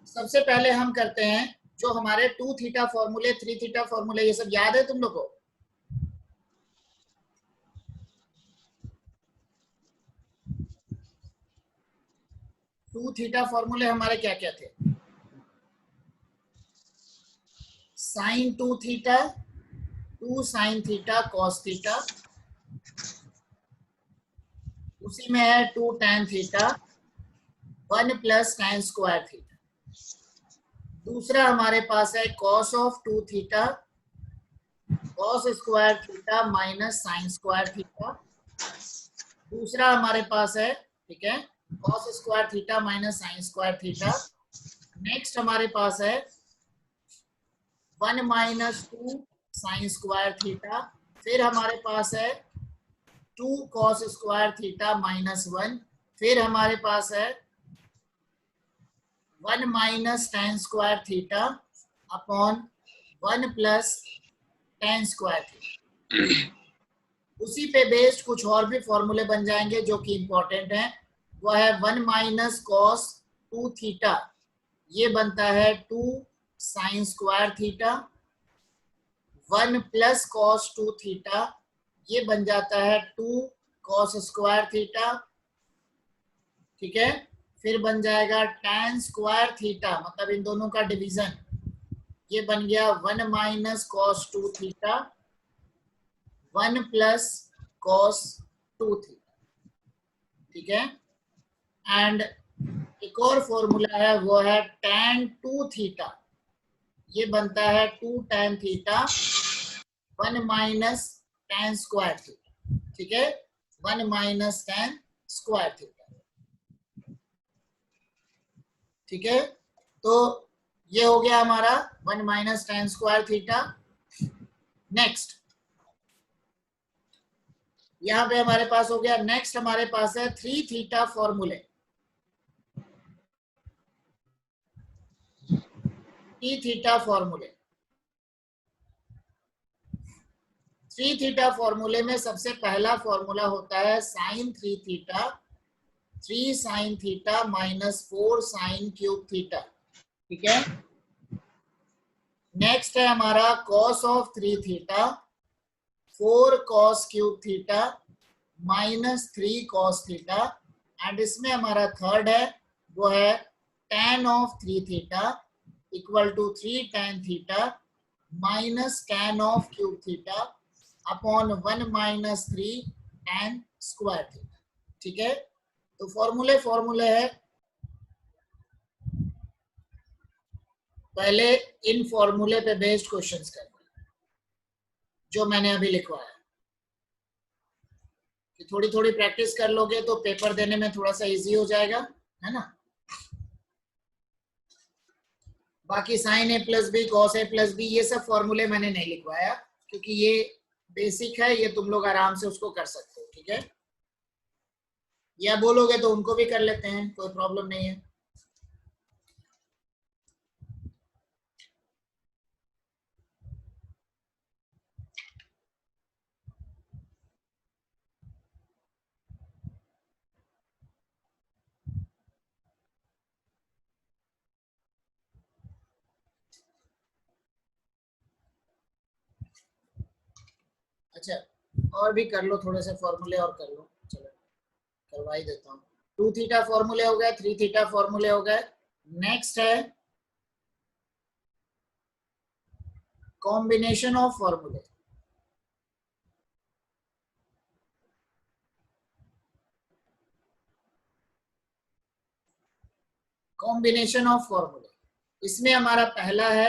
सबसे पहले हम करते हैं जो हमारे 2 थीटा फॉर्मूले 3 थीटा फॉर्मूले, ये सब याद है तुम लोग को? टू थीटा फॉर्मूले हमारे क्या क्या थे? Sine 2 theta, 2 sine theta cos theta, उसी में है 2 tan theta, 1 plus tan square theta. दूसरा हमारे पास है cos of 2 theta, cos square theta minus sine square theta. दूसरा हमारे पास है, ठीक है, cos square theta minus sine square theta. Next हमारे पास है 1 माइनस 2 साइन स्क्वायर थीटा। फिर हमारे पास है 2 cos स्क्वायर थीटा माइनस 1। फिर हमारे पास है 1 minus tan square theta upon 1 plus tan square theta. उसी पे बेस्ड कुछ और भी फॉर्मूले बन जाएंगे जो कि इंपॉर्टेंट है। वो है 1 माइनस कॉस 2 थीटा, ये बनता है 2 sign square theta. 1 plus cos 2 theta, ये बन जाता है 2 कॉस स्क्वायर थीटा, ठीक है। फिर बन जाएगा tan स्क्वायर थीटा, मतलब इन दोनों का डिवीजन, ये बन गया 1 minus cos 2 theta, 1 plus cos 2 theta, ठीक है। एंड एक और फॉर्मूला है, वो है tan 2 थीटा, ये बनता है 2 tan theta 1 minus tan square theta, ठीक है, 1 माइनस tan स्क्वायर थीटा, ठीक है। तो ये हो गया हमारा 1 minus tan square theta. Next यहां पे हमारे पास हो गया। नेक्स्ट हमारे पास है 3 थीटा फॉर्मूले। 3 थीटा फॉर्मूले, 3 थीटा फॉर्मूले में सबसे पहला फॉर्मूला होता है sine 3 theta, 3 sine theta minus 4 sine cube theta, ठीक है। नेक्स्ट है हमारा cos of 3 theta, 4 cos cube theta minus 3 cos theta. And इसमें हमारा थर्ड है, वो है tan of 3 theta equal to 3 tan theta minus tan of cube theta upon 1 minus 3 tan square theta, ठीक है। तो फॉर्मूले है। पहले इन फॉर्मूले पे बेस्ड क्वेश्चंस करते हैं जो मैंने अभी लिखवाया, कि थोड़ी थोड़ी प्रैक्टिस कर लोगे तो पेपर देने में थोड़ा सा इजी हो जाएगा, है ना। बाकी sign A plus B, cos A plus B, ये सब फॉर्मूले मैंने नहीं लिखवाया क्योंकि ये बेसिक है, ये तुम लोग आराम से उसको कर सकते हो, ठीक है। या बोलोगे तो उनको भी कर लेते हैं, कोई प्रॉब्लम नहीं है। अच्छा, और भी कर लो, थोड़े से फॉर्मूले और कर लो, चलो करवा ही देता हूँ। 2 थीटा फॉर्मूले हो गए, 3 थीटा फॉर्मूले हो गए। नेक्स्ट है कॉम्बिनेशन ऑफ फॉर्मूले। कॉम्बिनेशन ऑफ फॉर्मूले, इसमें हमारा पहला है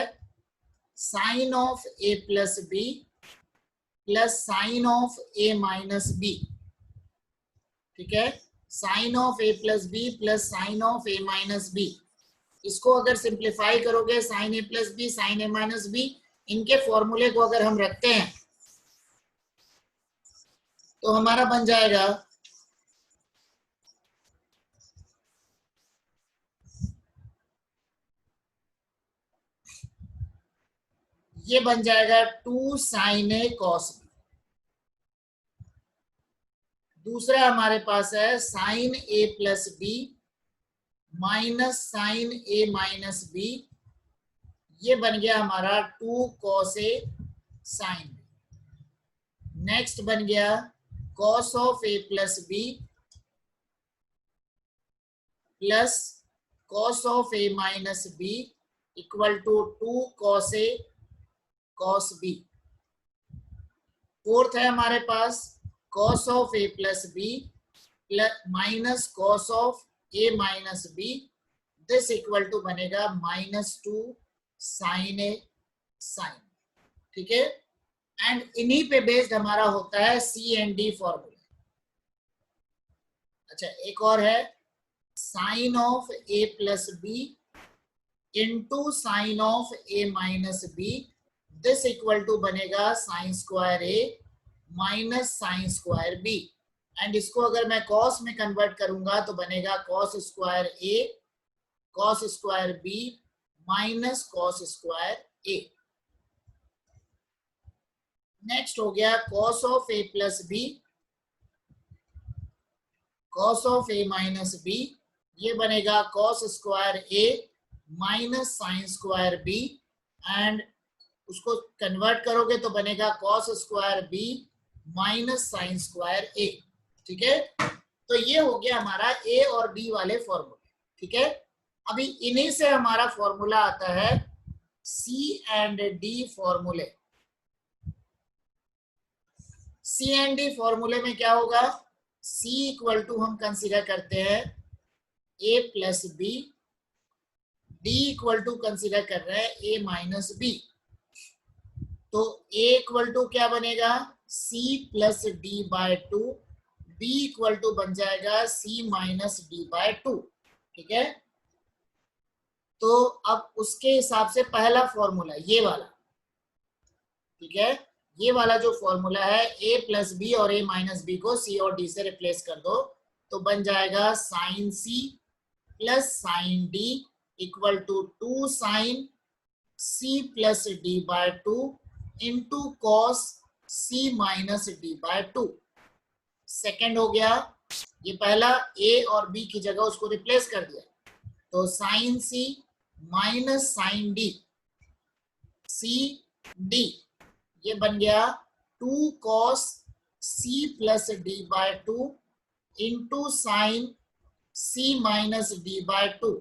sine of A plus B plus sine of A minus B, ठीक है। Sine of A plus B plus sine of A minus B, इसको अगर सिंप्लीफाई करोगे, sine A plus B sine A minus B, इनके फॉर्मूले को अगर हम रखते हैं तो हमारा बन जाएगा ये बन जाएगा 2 साइन ए कॉस बी। दूसरा हमारे पास है sine A plus B minus sine A minus B, ये बन गया हमारा 2 cos A sine B. Next बन गया cos of A plus B plus cos of A minus B equal to 2 cos A cos B. Fourth है हमारे पास cos of A plus B plus minus cos of A minus B, this equal to बनेगा -2 sign ए sign. ठीक है, and इन्हीं पे based हमारा होता है सी एंड डी फॉर्मूला। अच्छा, एक और है sine of A plus B into sine of A minus B, this equal to बनेगा sine square A minus sine square B. And इसको अगर मैं कॉस में कन्वर्ट करूंगा तो बनेगा cos square A cos square B minus cos square A. Next हो गया cos of A plus B cos of A minus B, ये बनेगा cos square A minus sine square B, and उसको convert करोगे तो बनेगा cos square B minus sine square A. ठीक है, तो ये हो गया हमारा ए और बी वाले फॉर्मूले। ठीक है, अभी इन्हीं से हमारा फॉर्मूला आता है सी एंड डी फॉर्मूले। सी एंड डी फॉर्मूले में क्या होगा, सी इक्वल टू हम कंसीडर करते हैं A plus B, D equal to consider कर रहे हैं ए माइनस बी। तो ए इक्वल टू क्या बनेगा C plus D by 2, B equal to बन जाएगा सी माइनस डी बाय 2। ठीक है, तो अब उसके हिसाब से पहला फॉर्मूला ये वाला, ठीक है, ये वाला जो फॉर्मूला है a प्लस बी और a माइनस बी को c और d से रिप्लेस कर दो तो बन जाएगा sine c plus sine d equal to 2 sine c plus d by 2 into cos c minus d by 2। Second हो गया, ये पहला a और b की जगह उसको रिप्लेस कर दिया तो sine c minus sine d c d, ये बन गया 2 cos c plus D by 2 into sine c minus D by 2,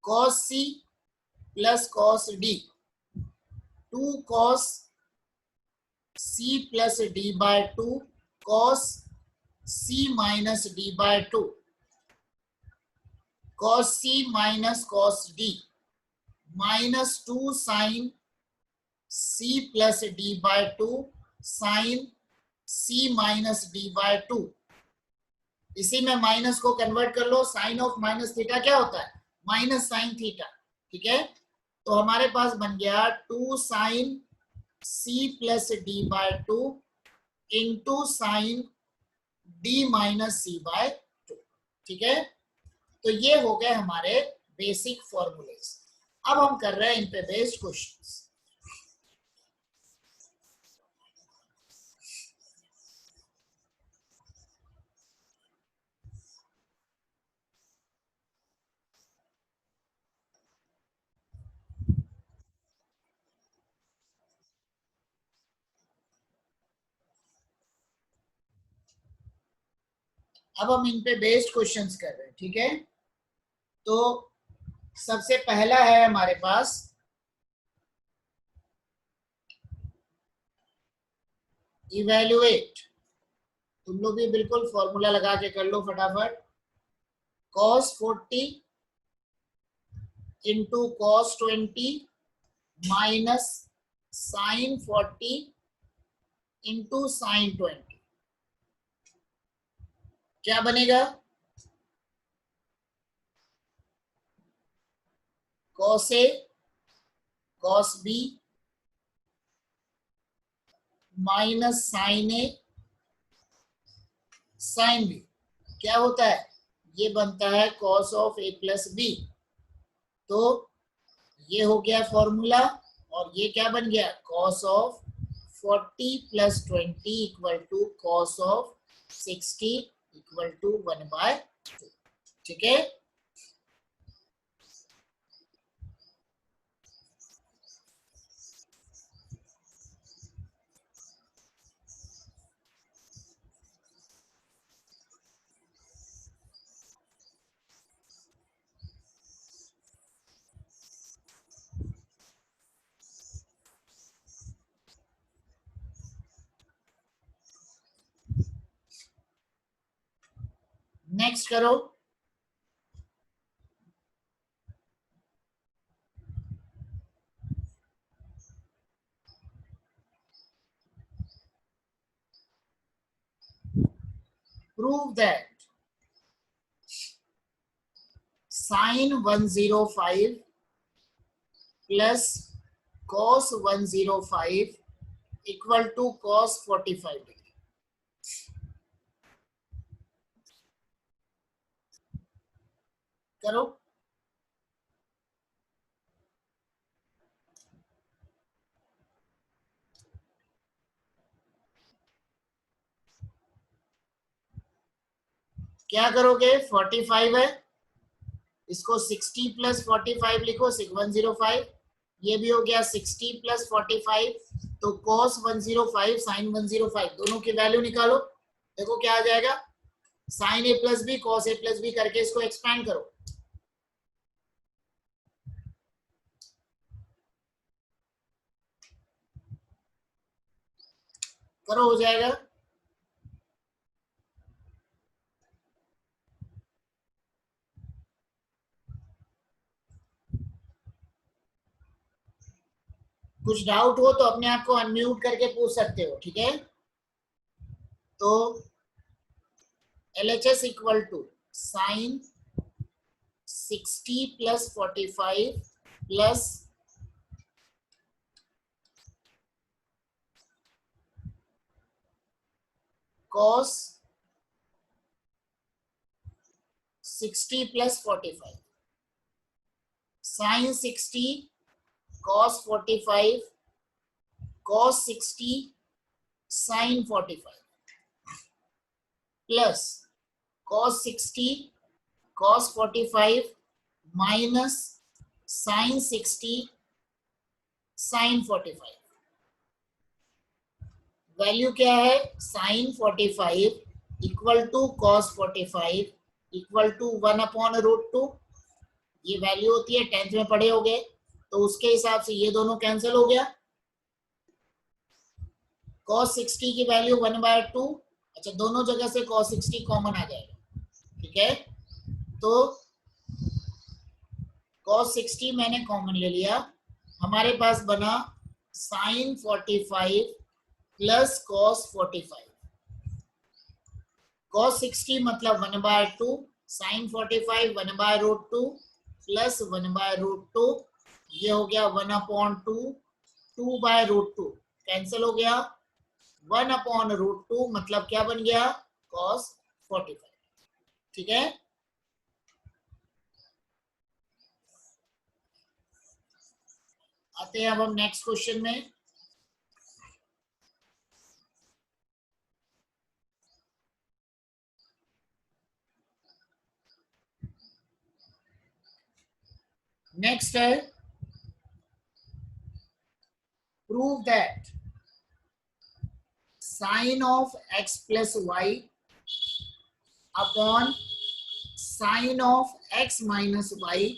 cos c plus cos d, 2 cos c plus D by 2 cos c minus D by 2, cos c minus cos d minus 2 sine c plus D by 2 sine c minus D by 2। इसी में minus को convert कर लो, sign of minus theta क्या होता है minus sine theta. ठीक है, तो हमारे पास बन गया 2 sine c plus D by 2 into sine d minus c by 2। ठीक है, तो ये हो गए हमारे बेसिक फॉर्मूलेस। अब हम कर रहे हैं इन पे बेस्ड क्वेश्चंस। अब हम इन पे बेस्ड क्वेश्चंस कर रहे हैं। ठीक है, तो सबसे पहला है हमारे पास इवेल्युएट, तुम लोग भी बिल्कुल फॉर्मूला लगा के कर लो फटाफट। cos 40 into cos 20 minus sine 40 into sine 20, क्या बनेगा cos A cos B minus sine A sign B, क्या होता है ये बनता है cos of A plus B। तो ये हो गया फॉर्मूला और ये क्या बन गया cos of 40 plus 20 equal to cos of 60 equal to 1/2। ठीक है। नेक्स्ट करो। Prove that sin 105 plus cos 105 equal to cos 45 degree. करो। क्या करोगे? 45 है, इसको 60 प्लस 45 लिखो, 105। ये भी हो गया 60 प्लस 45, तो cos 105 sin 105 दोनों की वैल्यू निकालो। देखो क्या आ जाएगा, sin a plus B cos a plus B करके इसको एक्सपैंड करो। करो, हो जाएगा। कुछ डाउट हो तो अपने आप को अनम्यूट करके पूछ सकते हो, ठीक है। तो LHS equal to sine 60 plus 45 plus cos 60 plus 45, sine 60 cos 45 cos 60 sin 45 plus cos 60 cos 45 minus sin 60 sin 45। Value क्या है? sin 45 equal to cos 45 equal to 1/√2। ये वैल्यू होती है, 10th में पढ़े होगे, तो उसके हिसाब से ये दोनों कैंसिल हो गया। cos 60 की वैल्यू 1/2। अच्छा, दोनों जगह से cos 60 कॉमन आ जाएगा, ठीक है। तो cos 60 मैंने कॉमन ले लिया, हमारे पास बना sin 45 प्लस cos 45। cos 60 मतलब 1/2, sin 45 1/√2 प्लस 1/√2, ये हो गया 1/2, 2/√2 कैंसिल हो गया, 1/√2 मतलब क्या बन गया? cos 45, ठीक है। आते हैं अब हम नेक्स्ट क्वेश्चन में। नेक्स्ट है prove that sine of x plus Y upon sine of x minus Y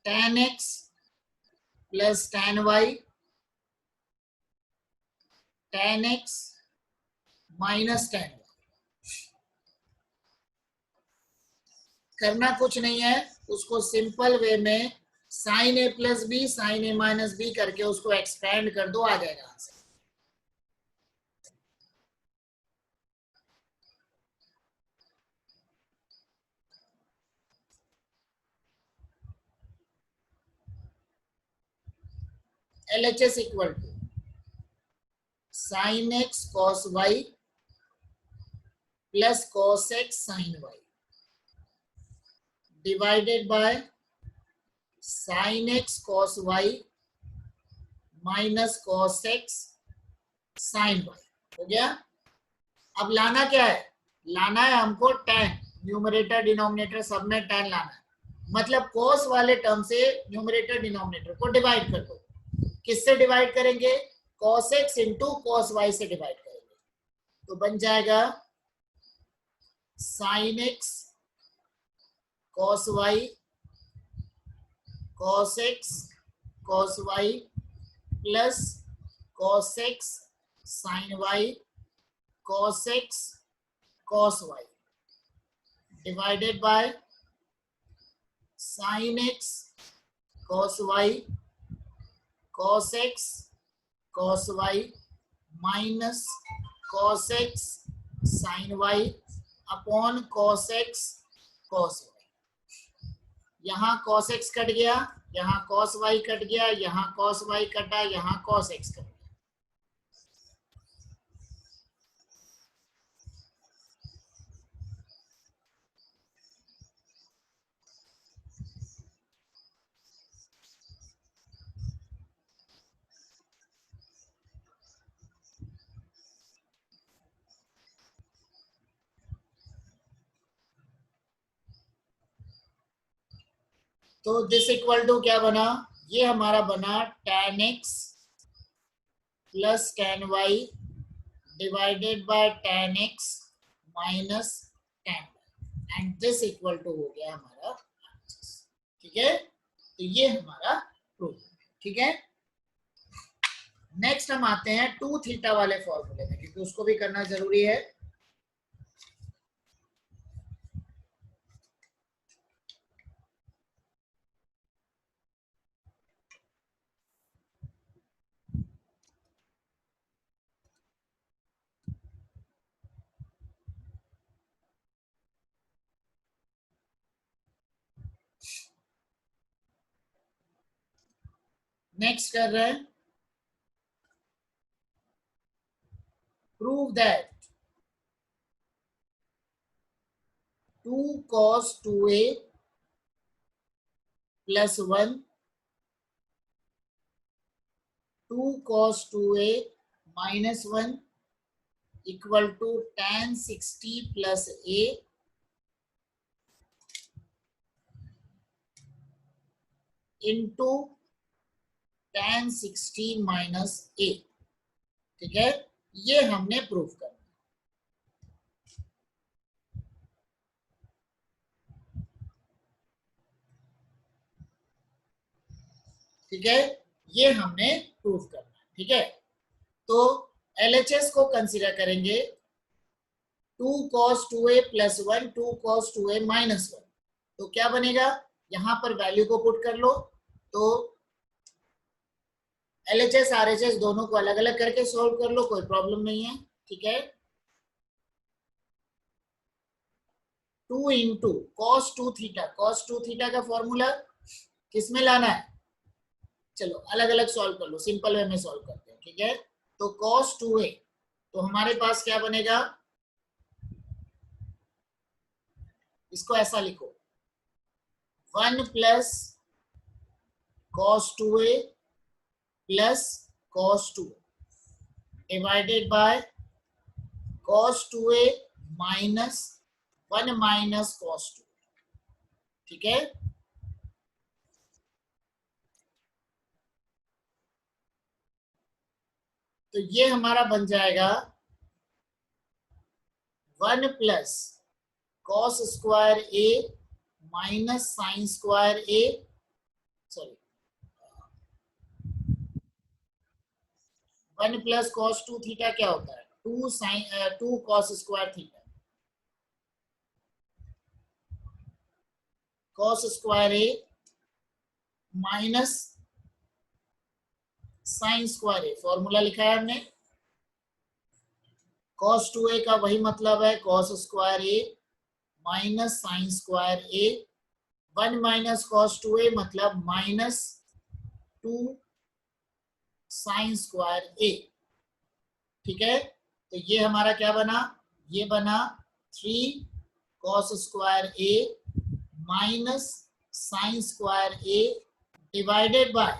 tan x plus tan y tan x minus tan y। करना कुछ नहीं है, उसको सिंपल वे में sine a plus B sine a minus B करके उसको expand कर दो, आ जाएगा answer. LHS equal to sine X cos Y plus cos X sine Y divided by sine X cos Y minus cos X sine Y. हो गया। अब लाना क्या है? लाना है हमको tan। न्यूमरेटर डिनोमिनेटर सब में tan लाना है, मतलब cos वाले टर्म से न्यूमरेटर डिनोमिनेटर को डिवाइड कर दो। किससे डिवाइड करेंगे? cos x into cos y से डिवाइड करेंगे, तो बन जाएगा sin x cos y cos x cos y plus cos x sin y cos x cos y divided by sin x cos y cos x cos y minus cos x sin y upon cos x cos y। यहाँ cos x cut गया, यहाँ cos y cut गया, यहाँ cos y कटा, यहाँ cos x cut गया। तो this equal to क्या बना? ये हमारा बना tan x plus tan y divided by tan x minus tan y, and this equal to हो गया हमारा। ठीक है, तो ये हमारा प्रूफ। ठीक है, नेक्स्ट हम आते हैं 2 थीटा वाले फॉर्मूले में, क्योंकि उसको भी करना जरूरी है। नेक्स्ट कर रहे हैं, prove that 2 cos 2a plus 1 2 cos 2a minus 1 equal to tan 60 plus a into tan 60 minus a। ठीक है, ये हमने प्रूफ करना। ठीक है, ये हमने प्रूफ करना। ठीक है, तो LHS को कंसीडर करेंगे 2 cos 2a plus 1 2 cos 2a minus 1, तो क्या बनेगा? यहां पर वैल्यू को पुट कर लो, तो LHS RHS दोनों को अलग अलग करके सॉल्व कर लो, कोई प्रॉब्लम नहीं है। ठीक है, 2 into cos 2 theta, cos 2 theta का फॉर्मूला किसमें लाना है? चलो अलग अलग सॉल्व कर लो, सिंपल वे में सॉल्व करते हैं। ठीक है, तो cos 2a, तो हमारे पास क्या बनेगा? इसको ऐसा लिखो 1 plus cos 2a plus cos 2 divided by cos 2a minus 1 minus cos 2। ठीक है, तो ये हमारा बन जाएगा 1 plus cos square a minus sine square a, sorry 1 plus cos 2 theta क्या होता है? 2 cos square theta, cos square a minus sine square a, formula लिखा है हमने। cos 2a का वही मतलब है cos square a minus sine square a, 1 minus cos 2a मतलब माइनस 2 साइन स्क्वायर a। ठीक है, तो ये हमारा क्या बना? ये बना 3 cos square a minus sine square a divided by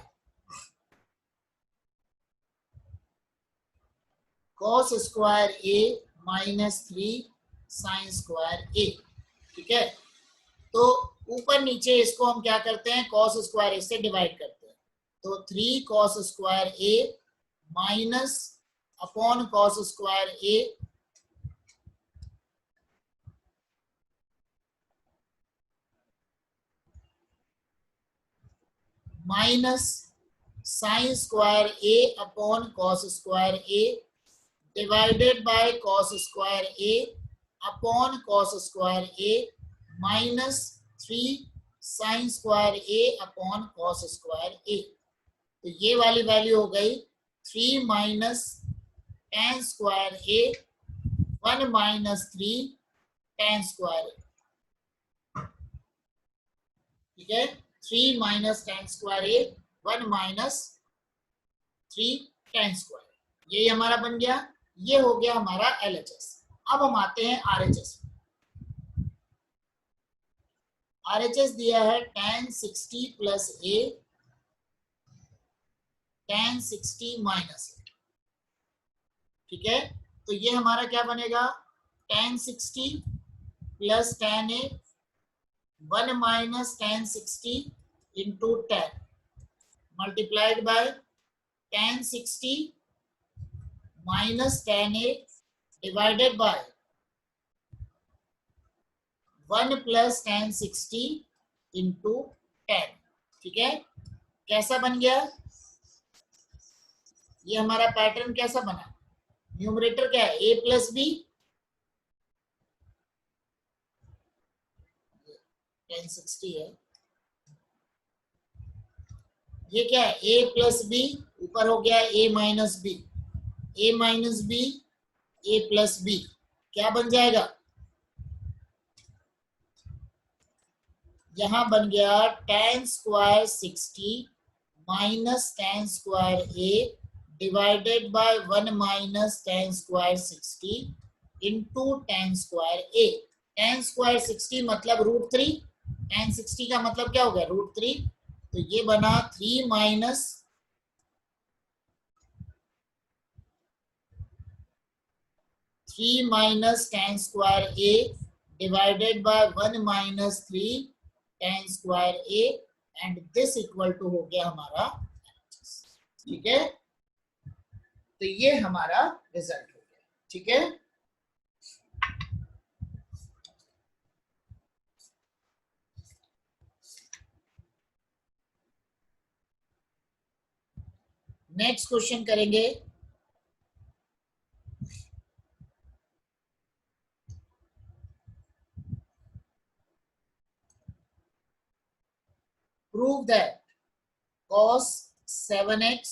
cos square a minus 3 sine square a। ठीक है, तो ऊपर नीचे इसको हम क्या करते हैं, कॉस स्क्वायर ए से डिवाइड करते हैं। तो 3 cos square A minus upon cos square A minus sine square A upon cos square A divided by cos square A upon cos square A minus 3 sine square A upon cos square A. तो ये वाली value हो गई 3 minus ten square A 1 minus 3 ten square A. ठीक है, 3 minus ten square A 1 minus 3 ten square, यही हमारा बन गया। ये हो गया हमारा LHS। अब हम आते हैं RHS। RHS दिया है tan 60 प्लस ए tan 60 माइनस ए। ठीक है, तो ये हमारा क्या बनेगा, tan 60 plus tan A 1 minus tan 60 into 10 multiplied by tan 60 minus tan A divided by 1 plus tan 60 into 10। ठीक है, कैसा बन गया, ये हमारा पैटर्न कैसा बना, न्यूमरेटर क्या है a प्लस बी, tan 60 है, ये क्या है a प्लस बी, ऊपर हो गया a minus B, a minus B a plus B, क्या बन जाएगा, यहां बन गया tan square 60 minus tan square a divided by 1 minus tan square 60 into tan square a। tan square 60 मतलब √3, tan 60 का मतलब क्या हो गया √3, तो ये बना 3 minus 3 minus tan square a divided by 1 minus 3 tan square a and this equal to हो गया हमारा। ठीक है, तो ये हमारा रिजल्ट हो गया। ठीक है, नेक्स्ट क्वेश्चन करेंगे। Prove that cos 7x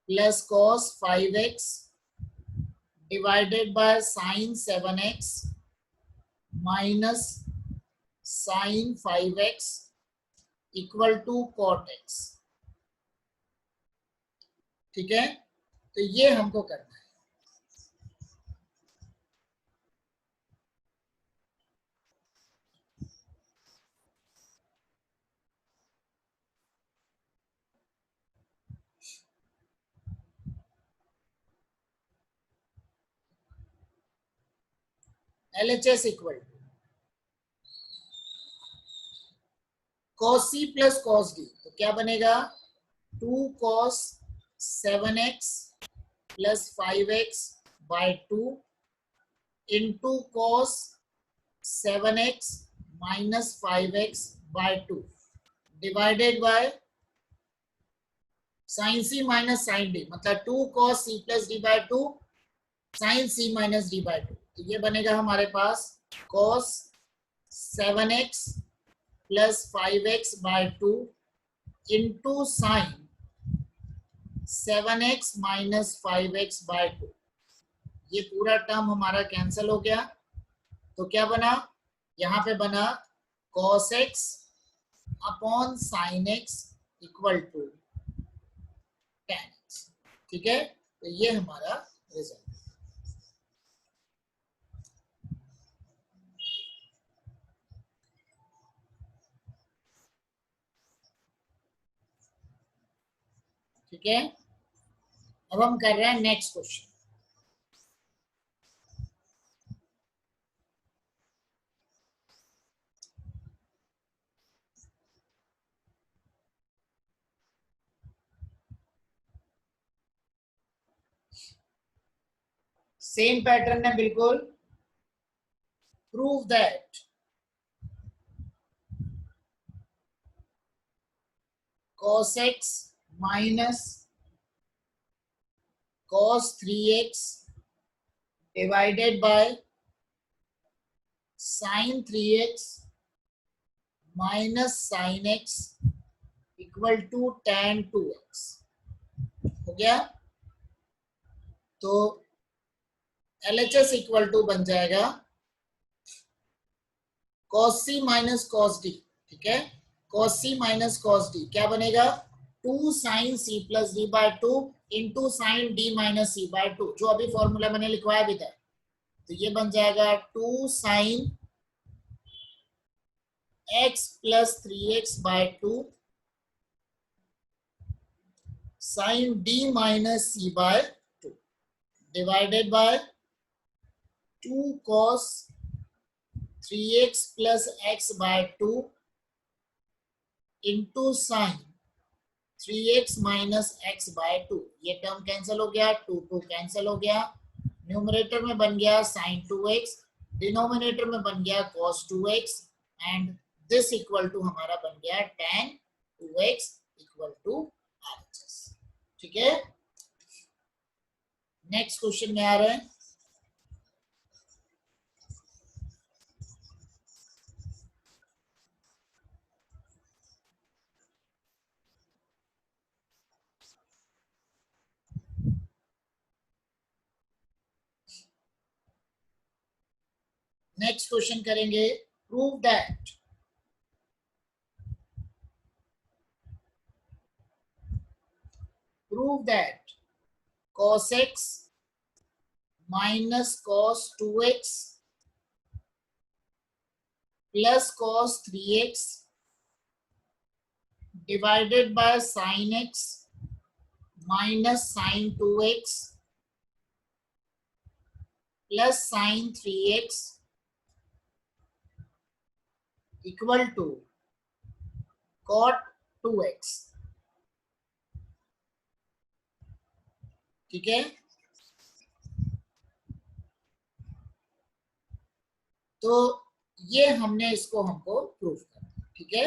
plus cos 5x divided by sin 7x minus sin 5x equal to cot x। ठीक है, तो ये हमको करना है। LHS equal to cos c plus cos d, तो क्या बनेगा 2 cos 7x plus 5x by 2 into cos 7x minus 5x by 2 divided by sin c minus sin d, मतलब 2 cos c plus d by 2 sin c minus d by 2। तो ये बनेगा हमारे पास cos 7x plus 5x by 2 into sine 7x minus 5x by 2। ये पूरा term हमारा cancel हो गया, तो क्या बना, यहाँ पे बना cos x upon sin x equal to tan x। ठीक है, तो ये हमारा रिजल्ट। ठीक है, अब हम कर रहे हैं नेक्स्ट क्वेश्चन। सेम पैटर्न है बिल्कुल। Prove that cos x minus cos 3x divided by sin 3x minus sin x equal to tan 2x। हो गया? तो LHS इक्वल टू बन जाएगा cos c minus cos d। ठीक है, cos c minus cos d क्या बनेगा? 2 sin c plus d by 2 into sine d minus c by 2, जो अभी फॉर्मूला मैंने लिखवाया भी था। तो ये बन जाएगा 2 sin x plus 3x by 2 sine d minus c by 2 divided by 2 cos 3x plus x by 2 into sine 3x minus x by 2। ये टर्म कैंसिल हो गया, 2 कैंसिल हो गया। न्यूमरेटर में बन गया sin 2x, डिनोमिनेटर में बन गया cos 2x and this equal to हमारा बन गया tan 2x equal to RHS। ठीक है, नेक्स्ट क्वेश्चन में आ रहे हैं। नेक्स्ट क्वेश्चन करेंगे, prove that cos x minus cos 2x plus cos 3x divided by sin x minus sin 2x plus sin 3x equal to cot 2x। ठीक है, तो ये हमको प्रूफ करना। ठीक है,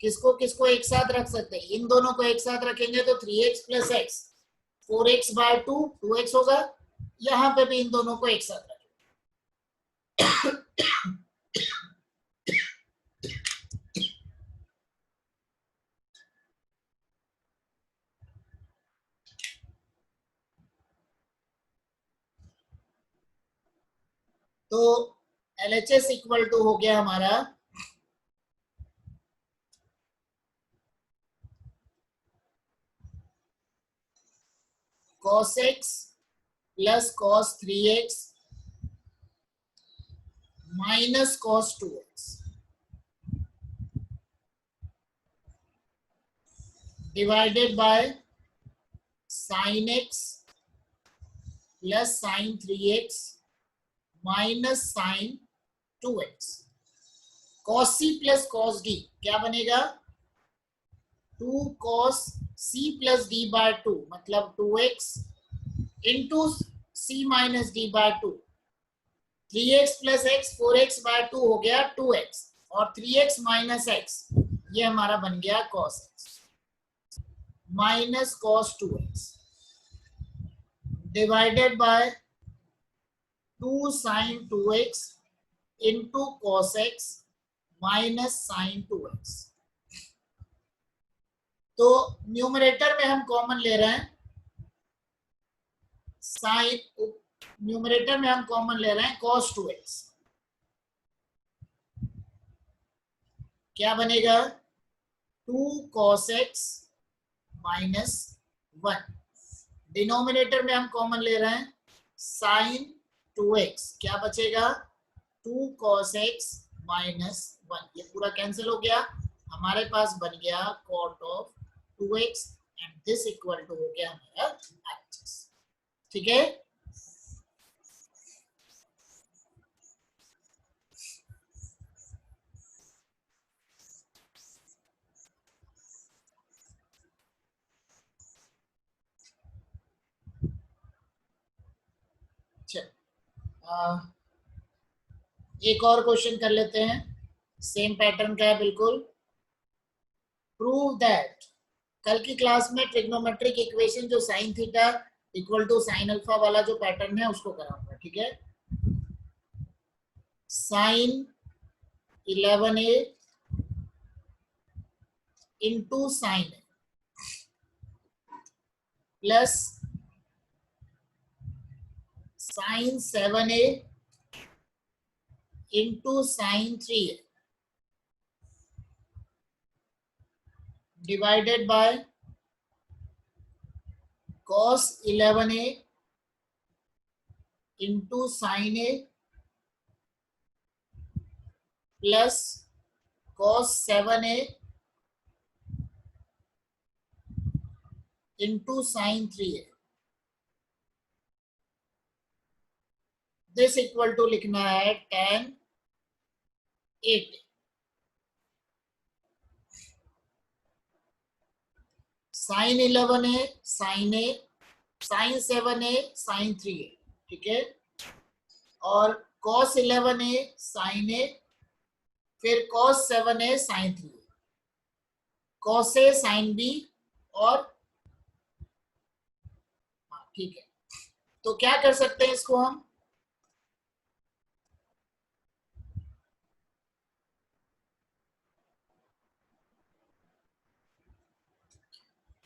किसको किसको एक साथ रख सकते हैं? इन दोनों को एक साथ रखेंगे तो 3x plus x 4x by 2 2x होगा। यहां पे भी इन दोनों को एक साथ रखेंगे। तो LHS इक्वल टू हो गया हमारा cos x plus cos 3x minus cos 2x divided by sin x plus sin 3x minus sin 2x। cos c plus cos d क्या बनेगा? 2 cos c plus d by 2 मतलब 2x into c minus d by 2। 3x plus x 4x by 2 हो गया 2x और 3x minus x ये हमारा बन गया cos x minus cos 2x divided by 2 sin 2x into cos x minus sin 2x। तो numerator में हम कॉमन ले रहे हैं साइन, न्यूमरेटर में हम कॉमन ले रहे हैं cos 2x। क्या बनेगा? 2 cos x माइनस 1। डिनोमिनेटर में हम कॉमन ले रहे हैं sin 2x। क्या बचेगा? 2 cos x माइनस 1। ये पूरा कैंसिल हो गया, हमारे पास बन गया cot of 2x and this equal to हो गया हमारा RHS। ठीक है, एक और क्वेश्चन कर लेते हैं, सेम पैटर्न का है बिल्कुल। प्रूव दैट, कल की क्लास में ट्रिग्नोमेट्रिक इक्वेशन जो sine theta equal to sine alpha वाला जो पैटर्न है उसको कराऊंगा, ठीक है। Sine 11a into sine plus sine 7a into sine 3a divided by cos 11a into sine a plus cos 7a into sine 3a। This equal to लिखना है tan 8 sine 11a sine a sine 7a sine 3a, ठीक है। और cos 11a sine a फिर cos 7a sine 3a, cos a sign b और ठीक है। तो क्या कर सकते हैं इसको हम,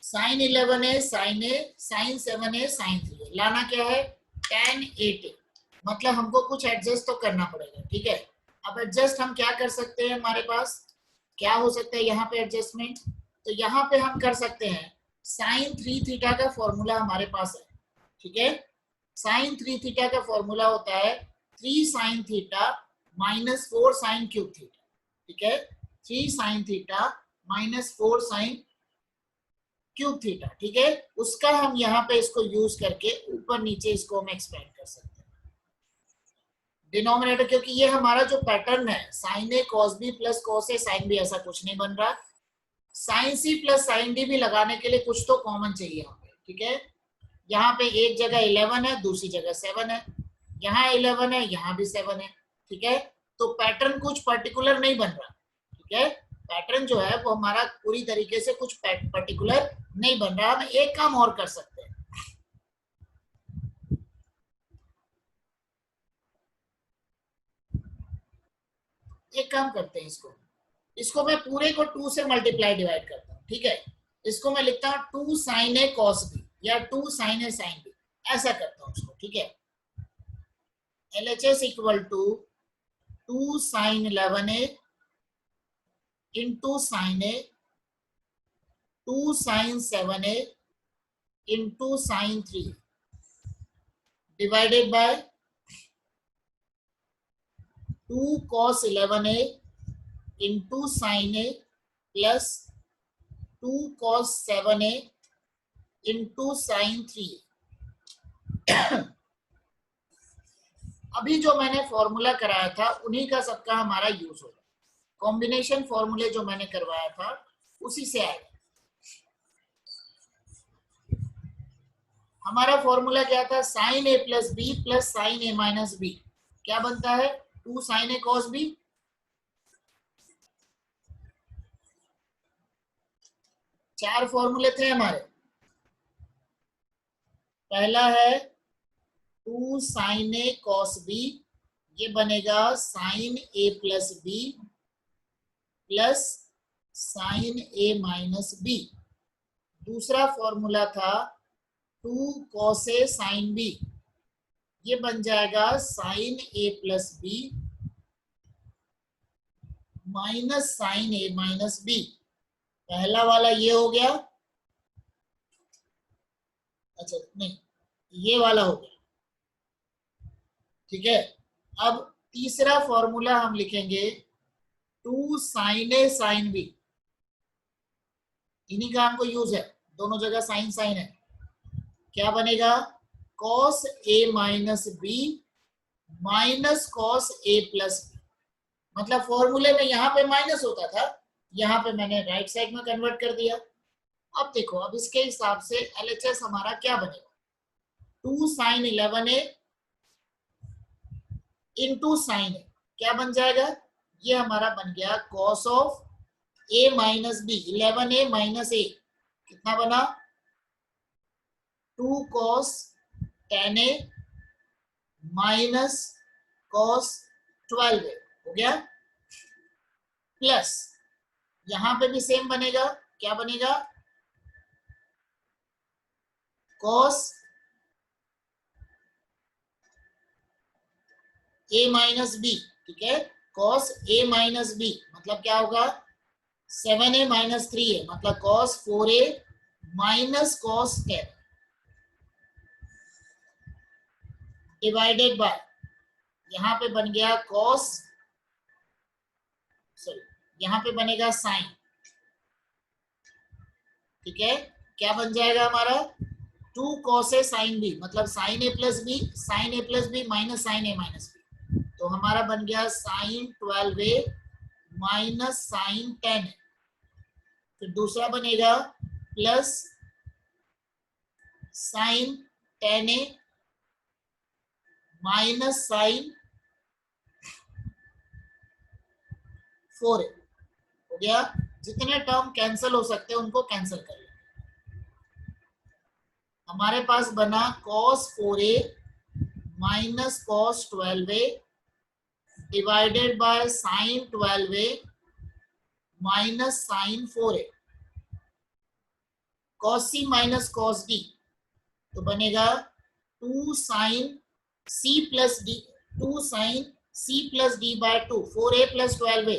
sine 11a sine a sine 7a sine 3a लाना क्या है tan 8a, मतलब हमको कुछ एडजस्ट तो करना पड़ेगा, ठीक है। अब एडजस्ट हम क्या कर सकते हैं, हमारे पास क्या हो सकता है यहाँ पे एडजस्टमेंट, तो यहाँ पे हम कर सकते हैं साइन 3 थीटा का फॉर्मूला हमारे पास है, ठीक है। साइन 3 थीटा का फॉर्मूला होता है 3 sine theta minus 4 sine cube theta, ठीक है। 3 sine theta minus 4 sine cube theta, ठीक है। उसका हम यहाँ पे इसको यूज करके ऊपर नीचे इसको हम एक्सपेंड कर सकते हैं डिनोमिनेटर, क्योंकि ये हमारा जो पैटर्न है sine A cos B plus cos A sine B, ऐसा कुछ नहीं बन रहा। Sine C plus sine D भी लगाने के लिए कुछ तो कॉमन चाहिए यहाँ पे, ठीक है। यहाँ पे एक जगह 11 है, दूसरी जगह 7 है, यहाँ 11 है, यहाँ भी 7 है, ठीक है। तो पैटर्न कुछ पर्टिकुलर नहीं बन रहा, ठीक है। पैटर्न जो है वो हमारा पूरी तरीके से कुछ पर्टिकुलर नहीं बन रहा। हम एक काम और कर सकते हैं, एक काम करते हैं, इसको मैं पूरे को 2 से मल्टीप्लाई डिवाइड करता हूँ, ठीक है। इसको मैं लिखता हूँ 2 साइन ए कॉस बी या 2 साइन ए साइन बी, ऐसा करता हूँ उसको, ठीक है। LHS equal to 2 sine 11a into sine A 2 sine 7a into sine 3 divided by 2 cos 11a into sine A plus 2 cos 7a into sine 3। अभी जो मैंने फॉर्मूला कराया था उन्हीं का सबका हमारा यूज होगा, कॉम्बिनेशन फॉर्मूले जो मैंने करवाया था उसी से आएगा। हमारा फॉर्मूला क्या था, sign A plus B plus sign A minus B, क्या बनता है 2 साइन ए कॉस बी। चार फॉर्मूले थे हमारे, पहला है 2 साइन ए कॉस बी, ये बनेगा sign A plus B plus sign A minus B. दूसरा फॉर्मूला था 2 कॉस ए साइन बी, ये बन जाएगा sign A plus B minus sine A minus B. पहला वाला ये हो गया, अच्छा नहीं ये वाला हो गया, ठीक है। अब तीसरा फॉर्मूला हम लिखेंगे 2 साइन ए साइन बी, इन्हीं का हमको यूज है, दोनों जगह साइन साइन है। क्या बनेगा cos a minus B minus cos a plus B, मतलब फॉर्मूले में यहाँ पे माइनस होता था, यहाँ पे मैंने राइट साइड में कन्वर्ट कर दिया। अब देखो, अब इसके हिसाब से LHS हमारा क्या बनेगा 2 साइन 11a इंटू साइन ए, क्या बन जाएगा? ये हमारा बन गया cos of A minus B, 11a minus A, कितना बना? 2 cos 10a minus cos 12a हो गया। प्लस यहां पे भी सेम बनेगा, क्या बनेगा? cos a माइनस बी, ठीक है, cos a माइनस बी मतलब क्या होगा? 7a माइनस 3a मतलब cos 4a minus cos 10 divided by, यहां पे बन गया cos, सॉरी यहां पे बनेगा साइन, ठीक है, क्या बन जाएगा हमारा? 2 cos a sin b मतलब sin a plus B, sin a plus B minus sin a minus B, तो हमारा बन गया sin 12a माइनस sin 10, फिर दूसरा बनेगा plus sin 10a minus sin 4a हो गया। जितने टर्म कैंसिल हो सकते हैं उनको कैंसिल कर लें। हमारे पास बना cos 4a minus cos 12a divided by sin 12a minus sin 4a, cos c minus cos d तो बनेगा 2 sin c plus d, 2 sin c plus d by 2, 4a plus 12a